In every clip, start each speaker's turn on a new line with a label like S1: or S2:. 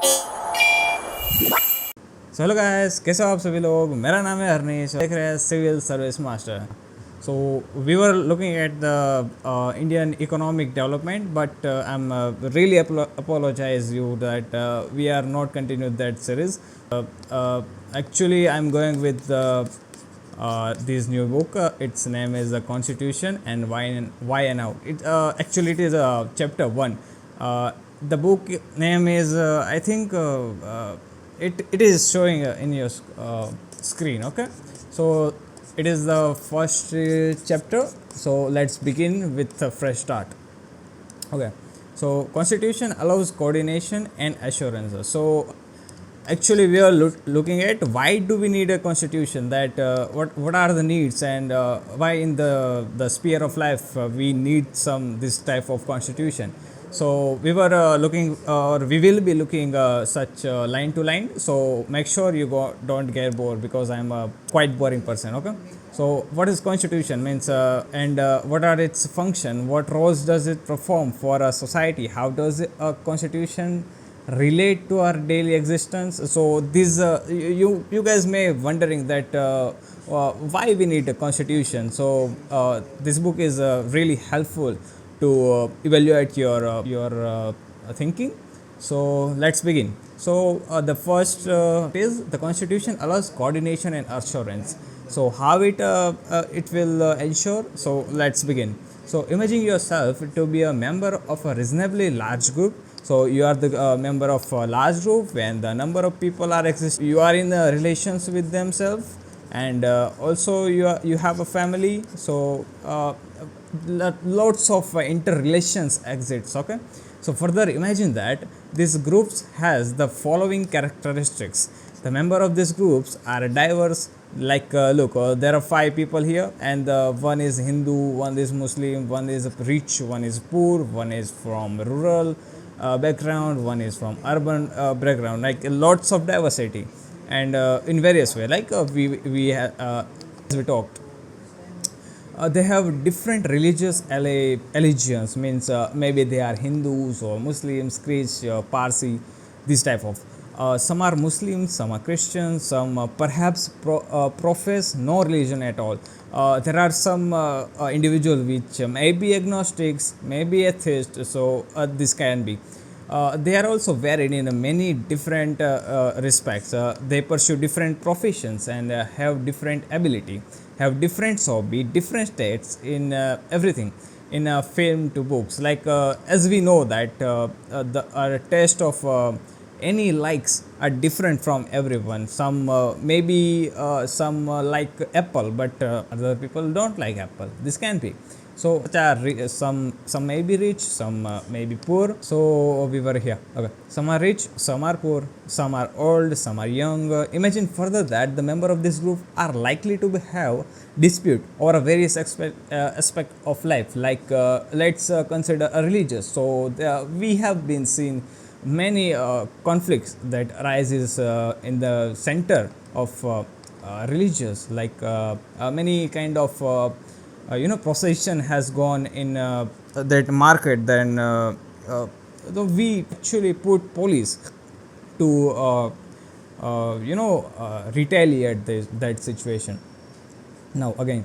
S1: So hello guys, कैसे हो आप सभी लोग। मेरा नाम है हरनीश, देख रहे हैं civil service master. So we were looking at the Indian economic development, but I am really apologize you that we are not continuing that series. Actually I'm going with this new book. Its name is the Constitution and why and how. Actually it is chapter 1. The book name is I think it is showing in your screen. Okay, so it is the first chapter. So let's begin with a fresh start. Okay, so constitution allows coordination and assurance. So actually we are looking at why do we need a constitution, that what are the needs, and why in the sphere of life we need some this type of constitution. So we were looking, or we will be looking such line to line. So make sure you don't get bored, because I'm a quite boring person. Okay, so what is constitution means, and what are its function, what roles does it perform for a society, how does a constitution relate to our daily existence. So this you guys may wondering that why we need a constitution. So this book is really helpful to evaluate your thinking. So let's begin. So the first is the constitution allows coordination and assurance. So how it will ensure. So let's begin. So imagine yourself to be a member of a reasonably large group. So you are the member of a large group. When the number of people are exist, you are in relations with themselves, and also you have a family. So lots of interrelations exists. Okay, so further imagine that this groups has the following characteristics. The member of these groups are diverse. Like look, there are 5 people here, and one is Hindu, one is Muslim, one is rich, one is poor, one is from rural background, one is from urban background, like lots of diversity. And in various way, like as we talked, they have different religious allegiance, means maybe they are Hindus or Muslims, Christians, Parsi, this type of. Some are Muslims, some are Christians, some perhaps profess no religion at all. There are some individuals which may be agnostics, may be atheists. So this can be. They are also varied in many different respects. They pursue different professions and have different ability, have different hobby, different states in everything, in film to books. Like as we know that the taste of any likes are different from everyone. Some maybe some like apple, but other people don't like apple. This can be. So some may be rich, some may be poor. So we were here. Okay, some are rich, some are poor, some are old, some are young. Imagine further that the member of this group are likely to have dispute over a various aspect of life. Like let's consider a religious. So we have been seeing many conflicts that arises in the center of religious, like many kind of procession has gone in that market. Then we actually put police to retaliate that situation. Now again,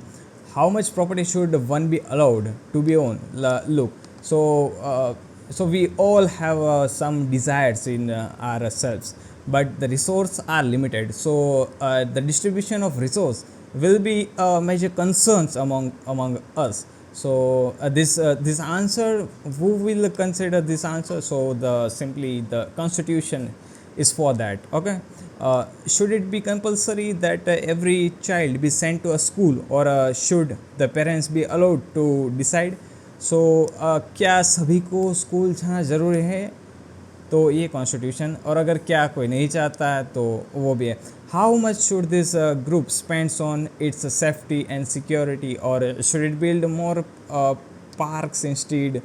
S1: how much property should one be allowed to be owned? Look, so we all have some desires in ourselves, but the resources are limited. So the distribution of resource will be major concerns among us. So this answer, who will consider this answer? So the constitution is for that. Okay, should it be compulsory that every child be sent to a school, or should the parents be allowed to decide? सो क्या सभी को school जाना ज़रूरी है? तो ये constitution. और अगर क्या कोई नहीं चाहता है तो वो भी है। How much should this group spends on its safety and security, और should it build more parks instead?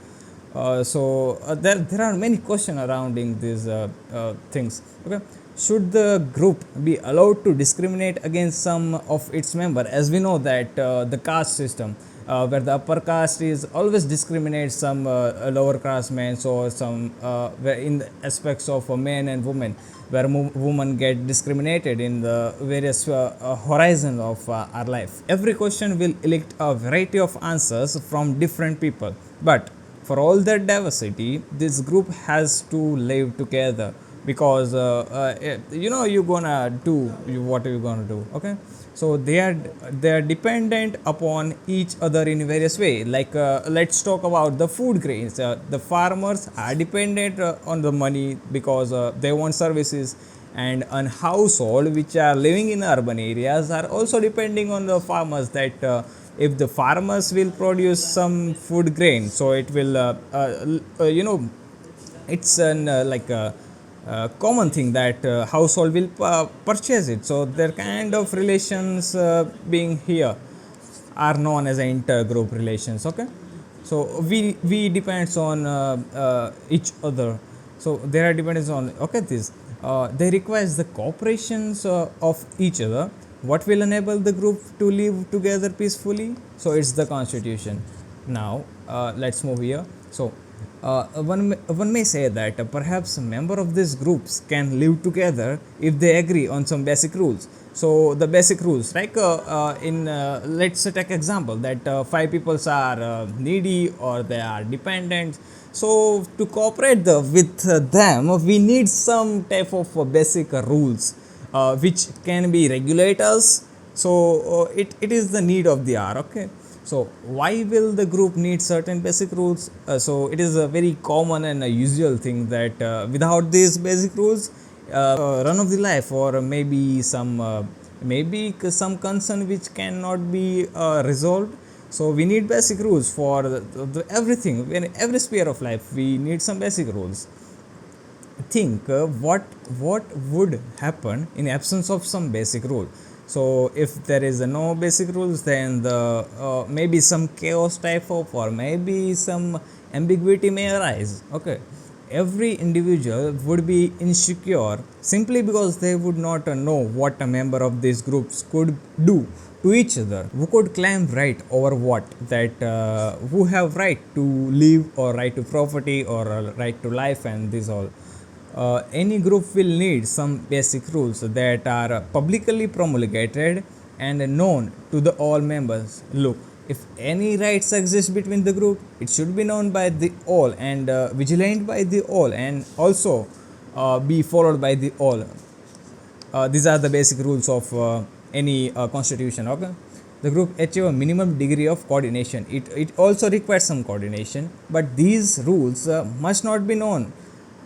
S1: There are many questions surrounding these things. Okay, should the group be allowed to discriminate against some of its members? As we know that the caste system, where the upper caste is always discriminates some lower caste men, or some where in the aspects of men and women, where women get discriminated in the various horizon of our life. Every question will elect a variety of answers from different people, but for all that diversity, this group has to live together, because you're gonna do what you're gonna do. Okay, so they are dependent upon each other in various way. Like let's talk about the food grains. The farmers are dependent on the money, because they want services, and an household which are living in urban areas are also depending on the farmers, that if the farmers will produce some food grain, so it will it's an like a common thing that household will purchase it. So their kind of relations being here are known as intergroup relations. Okay, so we depends on each other. So there are dependence on, okay, this they requires the cooperations of each other. What will enable the group to live together peacefully? So it's the constitution. Now let's move here. So one may say that perhaps a member of these groups can live together if they agree on some basic rules. So the basic rules, like in let's take example that five people are needy or they are dependent. So to cooperate with them, we need some type of basic rules which can be regulators. So it is the need of the hour. Okay, so why will the group need certain basic rules? So it is a very common and a usual thing that without these basic rules, run of the life, or maybe some concern which cannot be resolved. So we need basic rules for everything, in every sphere of life. We need some basic rules. Think what would happen in absence of some basic rule. So if there is no basic rules, then the maybe some chaos type of, or maybe some ambiguity may arise. Okay, every individual would be insecure simply because they would not know what a member of these groups could do to each other. Who could claim right over what? That who have right to live, or right to property, or right to life, and this all. Any group will need some basic rules that are publicly promulgated and known to the all members. Look, if any rights exist between the group, it should be known by the all, and vigilant by the all, and also be followed by the all. These are the basic rules of any constitution. Okay, the group achieve a minimum degree of coordination. It also requires some coordination, but these rules must not be known.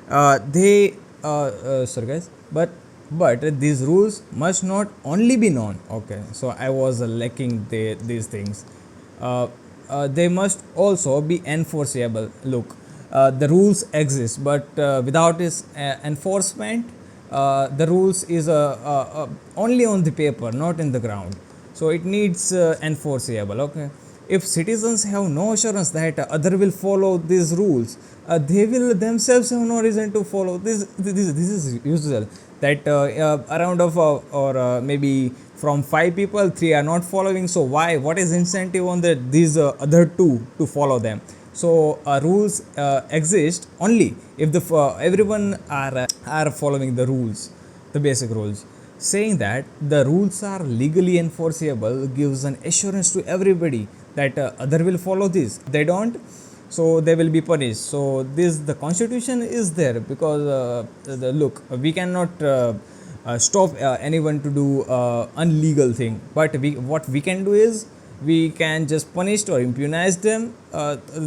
S1: Sorry guys, but these rules must not only be known. Okay, so I was lacking these things. They must also be enforceable. Look, the rules exist, but without its enforcement, the rules is only on the paper, not in the ground. So it needs enforceable. Okay, if citizens have no assurance that other will follow these rules, they will themselves have no reason to follow this is usual, that around of or maybe from 5 people 3 are not following. So what is incentive on these other 2 to follow them? So rules exist only if the everyone are following the rules, the basic rules. Saying that the rules are legally enforceable gives an assurance to everybody that other will follow this. They don't, so they will be punished. So the constitution is there because look, we cannot stop anyone to do unlegal thing, but what we can do is we can just punish or impunize them.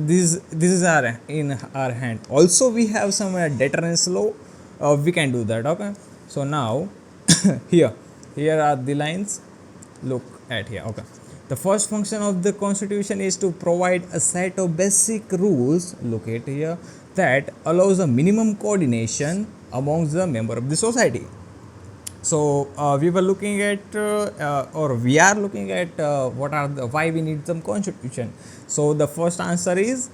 S1: This is in our hand. Also we have some deterrence law, we can do that. Okay, so now here are the lines. Look at here. Okay, the first function of the constitution is to provide a set of basic rules, look at here, that allows a minimum coordination amongst the member of the society. So we were looking at or we are looking at why we need some constitution. So the first answer is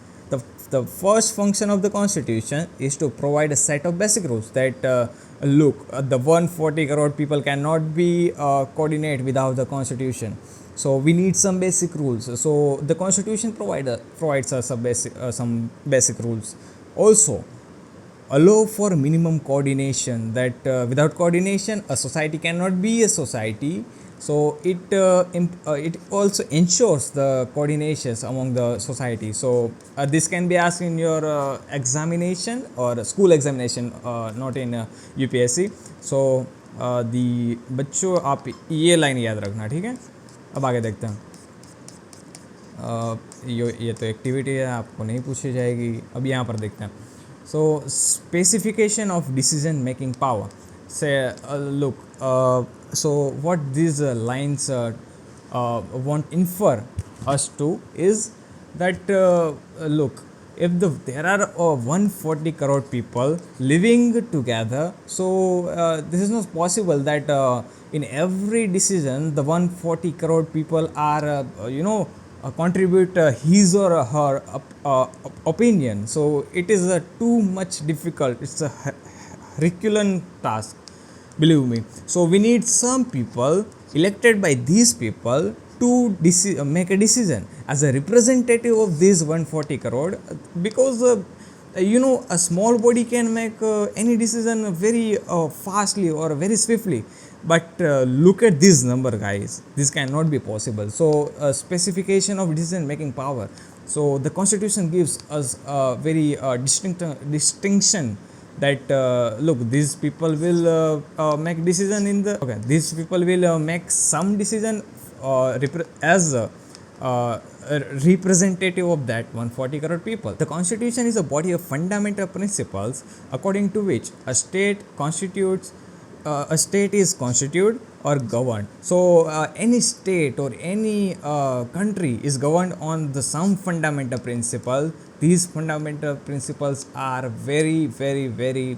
S1: the first function of the constitution is to provide a set of basic rules that look, the 140 crore people cannot be coordinate without the constitution. So we need some basic rules. So the constitution provides us some basic rules. Also, allow for minimum coordination, that without coordination a society cannot be a society. So it also ensures the coordinations among the society. So this can be asked in your examination or school examination, not in UPSC. So the बच्चों आप ये line याद रखना, ठीक है. अब आगे देखते हैं. ये तो एक्टिविटी है, आपको नहीं पूछी जाएगी. अब यहाँ पर देखते हैं. So specification of decision making power. Say look, so what these lines want infer us to is that look, if there are 140 crore people living together, so this is not possible that in every decision the 140 crore people are contribute his or her opinion. So it is too much difficult. It's a Herculean task, believe me. So we need some people elected by these people to make a decision as a representative of this 140 crore, because a small body can make any decision very fastly or very swiftly, but look at this number, guys. This cannot be possible. So specification of decision making power. So the constitution gives us a very distinction that look, these people will make decision in the these people will make some decision as a representative of that 140 crore people. The constitution is a body of fundamental principles according to which a state is constituted or governed. So any state or any country is governed on the some fundamental principle. These fundamental principles are very the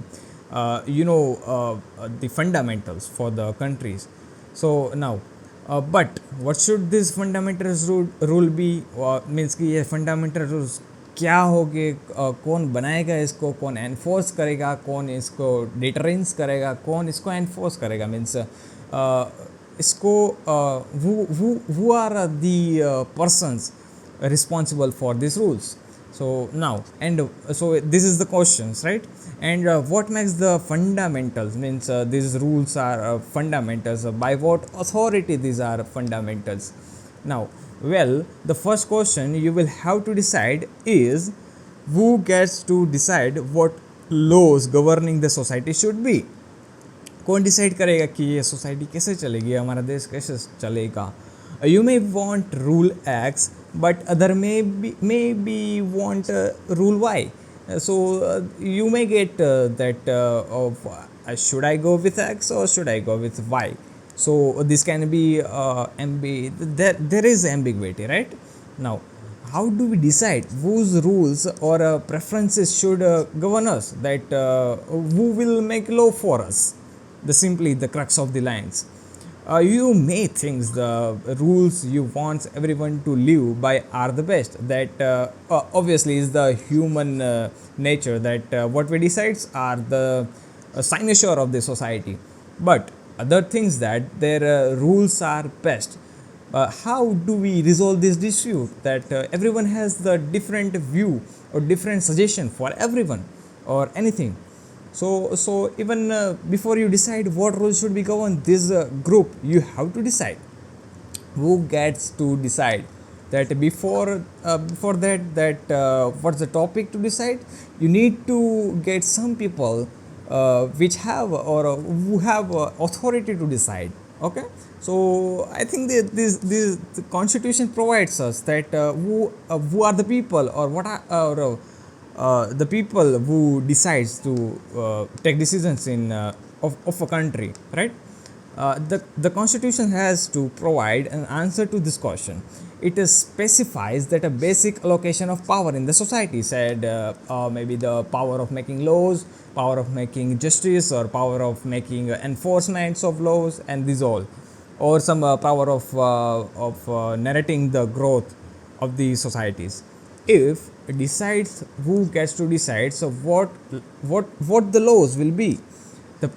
S1: fundamentals for the countries. So now but what should this fundamentals rule be? Means कि ये fundamental rules क्या होगे, कौन बनाएगा इसको, कौन enforce करेगा, कौन इसको डिटरेंस करेगा, कौन इसको एनफोर्स करेगा. मीन्स इसको who are the persons responsible for these rules. So now, and so this is the questions, right? And what makes the fundamentals? Means these rules are fundamentals. By what authority these are fundamentals? Now, well, the first question you will have to decide is who gets to decide what laws governing the society should be. कौन decide करेगा कि ये society कैसे चलेगी, हमारा देश कैसे चलेगा. You may want rule X, but other may be want rule Y. So you may get that of should I go with X or should I go with Y. So this can be there is ambiguity, right? Now, how do we decide whose rules or preferences should govern us? That who will make law for us? The crux of the lines. You may think the rules you want everyone to live by are the best. That obviously is the human nature, that what we decide are the cynosure of the society. But other things that their rules are best. How do we resolve this dispute? That everyone has the different view or different suggestion for everyone or anything. So even before you decide what rules should be governed this group, you have to decide who gets to decide. That before that what's the topic to decide, you need to get some people which have or who have authority to decide. Okay, so I think that this the constitution provides us that who are the people or what are the people who decides to take decisions in of a country, right? The constitution has to provide an answer to this question. It specifies that a basic allocation of power in the society, said maybe the power of making laws, power of making justice, or power of making enforcements of laws, and these all, or some power of narrating the growth of the societies. If decides who gets to decide, so what the laws will be.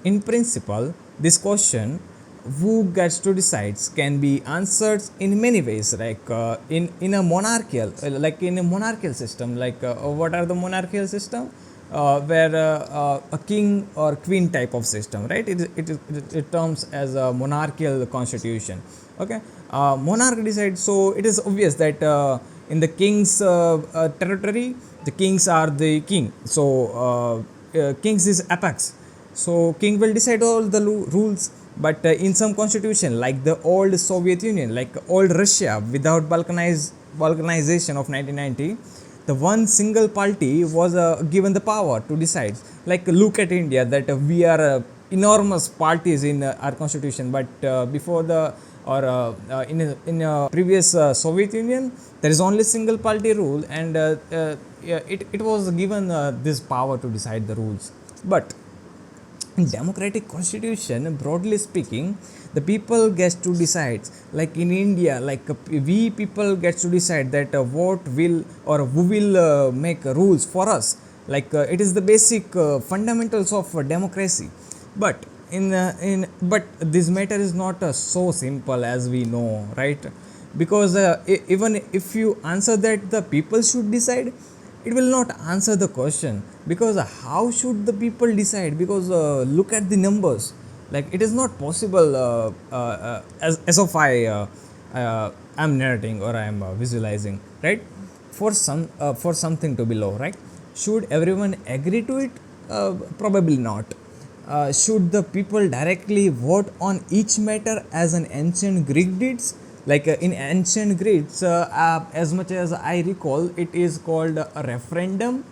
S1: In principle, this question who gets to decide can be answered in many ways, like in a monarchical like in a monarchical system, like what are the monarchical system, where a king or queen type of system, right? It terms as a monarchical constitution. Okay, monarch decides, so it is obvious that in the king's territory, the kings are the king. So kings is apex, so king will decide all the rules. But in some constitution, like the old Soviet Union, like old Russia, without balkanization of 1990, the one single party was given the power to decide. Like look at India, that we are enormous parties in our constitution, but before the or in a previous Soviet Union, there is only single party rule, and yeah, it was given this power to decide the rules. But in democratic constitution, broadly speaking, the people gets to decide. Like in India, like we people gets to decide that what will or who will make rules for us. Like it is the basic fundamentals of democracy. But but this matter is not so simple as we know, right? Because even if you answer that the people should decide, it will not answer the question. Because how should the people decide? Because look at the numbers, like it is not possible as of I'm narrating or I'm visualizing, right? For something to be low, right? Should everyone agree to it? Probably not. Should the people directly vote on each matter as an ancient Greek deeds? Like in ancient Greeks, as much as I recall, it is called a referendum.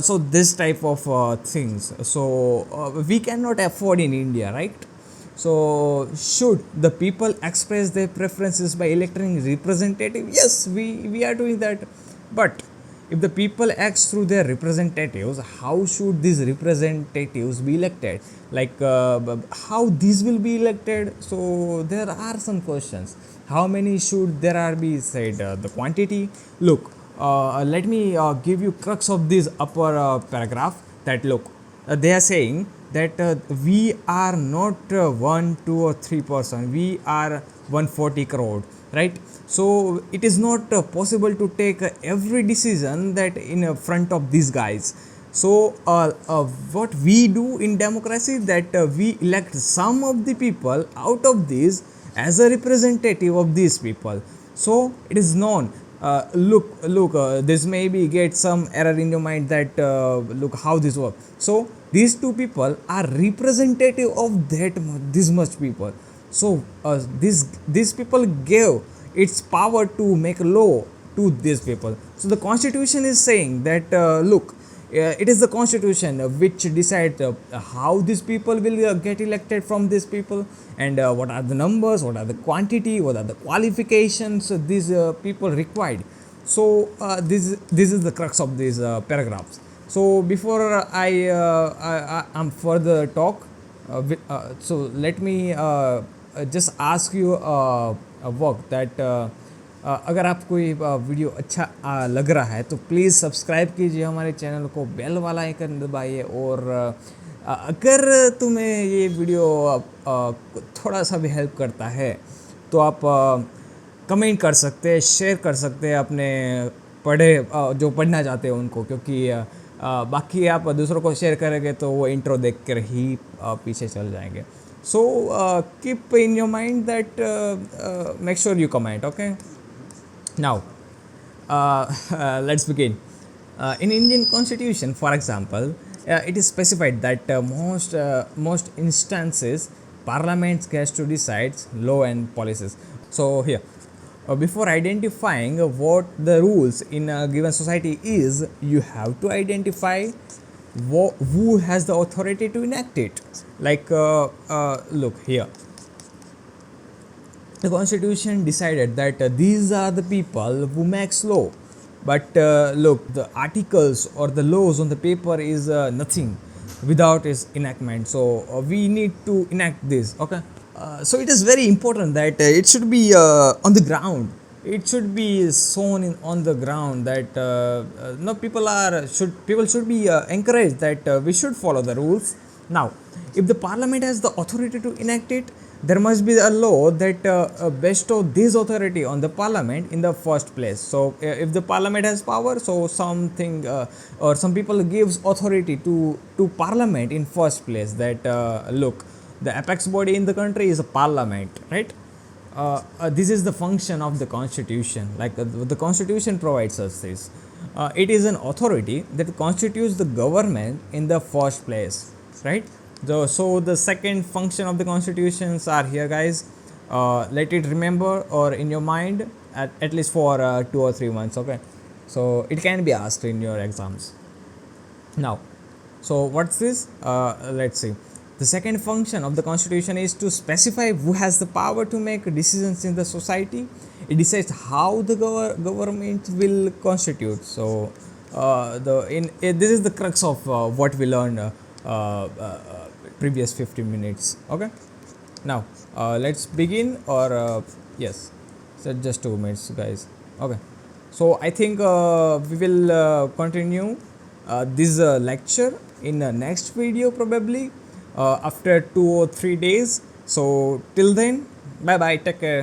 S1: So this type of things. So we cannot afford in India, right? So should the people express their preferences by electing representative? Yes, we are doing that. But if the people act through their representatives, how should these representatives be elected? Like how these will be elected? So there are some questions. How many should there are be said? The quantity. Look, let me give you crux of this upper paragraph. That look, they are saying that we are not 1, 2 or 3%. We are 140 crore, right? So it is not possible to take every decision that in front of these guys. So what we do in democracy, that we elect some of the people out of these as a representative of these people. So it is known. Look, this maybe get some error in your mind, that look how this works. So these two people are representative of this much people. So these people gave its power to make law to these people. So the constitution is saying that look, it is the constitution which decides how these people will get elected from these people, and what are the numbers, what are the quantity, what are the qualifications these people required. So this is the crux of these paragraphs. So before I am further talk, so let me just ask you a work that अगर आपको ये video अच्छा लग रहा है तो please subscribe कीजिए हमारे चैनल को, बेल वाला आइकन दबाइए, और अगर तुम्हें ये वीडियो थोड़ा सा भी हेल्प करता है तो आप कमेंट कर सकते हैं, शेयर कर सकते हैं अपने जो पढ़ना चाहते हैं उनको, क्योंकि बाकी आप दूसरों को शेयर करेंगे तो वो इंट्रो देख कर ही पीछे चल जाएंगे. So keep in your mind that make sure you comment, okay? Now let's begin. In Indian constitution, for example, it is specified that most instances parliament gets to decide law and policies. So here, before identifying what the rules in a given society is, you have to identify who has the authority to enact it. Like look here, the constitution decided that these are the people who makes law. But look, the articles or the laws on the paper is nothing without its enactment. So we need to enact this, okay? So it is very important that it should be on the ground. It should be sown on the ground, that no, people should be encouraged that we should follow the rules. Now, if the parliament has the authority to enact it, there must be a law that bestow this authority on the parliament in the first place. So if the parliament has power, so something or some people gives authority to parliament in first place, that look, the apex body in the country is a parliament, right? This is the function of the constitution, like the constitution provides us this. It is an authority that constitutes the government in the first place, right? So the second function of the constitutions are here, guys. Let it remember or in your mind at least for 2 or 3 months, okay? So it can be asked in your exams. Now, so what's this? Let's see. The second function of the constitution is to specify who has the power to make decisions in the society. It decides how the government will constitute. So this is the crux of what we learned previous 15 minutes. Okay. Now let's begin, or yes, so just 2 minutes, guys. Okay. So I think we will continue this lecture in the next video, probably after 2 or 3 days. So till then, bye bye, take care.